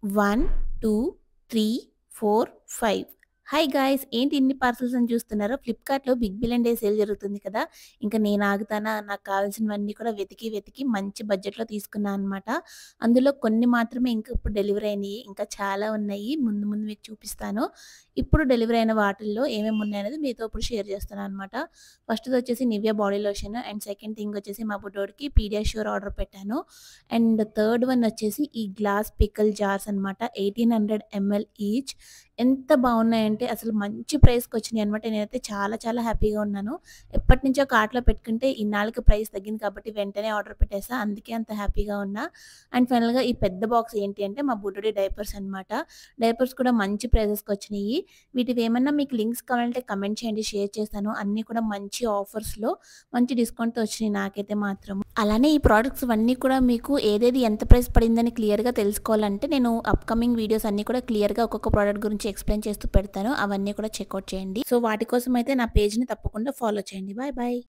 1, 2, 3, 4, 5. Hi guys! ఏంటి ఇన్ని parcels అని చూస్తున్నారా? ఫ్లిప్‌కార్ట్‌లో బిగ్ బిలియన్ డే సేల్ జరుగుతుంది కదా! ఇంక నేను ఆగుతానా? నాకు కావాల్సినవన్నీ కూడా వెతికి, వెతికి మంచి బడ్జెట్‌లో తీసుకున్నా అనమాట. అందులో కొన్ని మాత్రమే ఇంక ఇప్పుడు డెలివరీ అయినాయి. ఇంకా చాలా ఉన్నాయి. ముందు ముందు మీకు చూపిస్తాను. ఇప్పుడు డెలివరీ అయిన వాటిల్లో ఏమేమి ఉన్నాయనేది మీతో ఇప్పుడు షేర్ చేస్తాననమాట. ఫస్ట్‌దొచ్చేసి Nivea body lotion and second thing వచ్చేసి మా బుడ్డోడికి పీడియాష్యూర్ ఆర్డర్ పెట్టాను. అండ్ థర్డ్ వన్ వచ్చేసి ఈ గ్లాస్ పికిల్ జార్స్ అనమాట. 1800 ఎంఎల్ ఈచ్. ఎంత బాగున్నాయంటే అసలు మంచి ప్రైస్‌కొచ్చినాయి అనమాట. నేనైతే చాలా చాలా హ్యాపీగా ఉన్నాను. ఎప్పటినుంచో కార్ట్‌లో పెట్టుకుంటే ఇన్నాళ్ళకి ప్రైస్ తగ్గింది కాబట్టి వెంటనే ఆర్డర్ పెట్టేసా. అందుకే అంత హ్యాపీగా ఉన్నా. అండ్ ఫైనల్‌గా ఈ పెద్ద బాక్స్ ఏంటి అంటే మా బుడ్డోడి డైపర్స్ అనమాట. డైపర్స్ కూడా మంచి ప్రైజెస్‌కొచ్చినియి. వీటివేమన్నా మీకు లింక్స్ కావాలంటే కమెంట్ చేయండి. షేర్ చేస్తాను. అన్నీ కూడా మంచి ఆఫర్స్‌లో మంచి డిస్కౌంట్‌తో వచ్చినియి నాకైతే మాత్రం. అలానే ఈ ప్రొడక్ట్స్ అన్నీ కూడా మీకు ఏదేది ఎంత ప్రైస్ పడిందని క్లియర్‌గా తెలుసుకోవాలంటే నేను అప్‌కమింగ్ వీడియోస్ అన్నీ కూడా క్లియర్‌గా ఒక్కొక్క ప్రొడక్ట్ గురించి ఎక్స్‌ప్లెయిన్ చేస్తూ పెడతాను. అవన్నీ కూడా చెక్‌ఔట్ చేయండి. సో వాటి కోసం అయితే నా పేజ్‌ని తప్పకుండా ఫాలో చేయండి. Bye bye.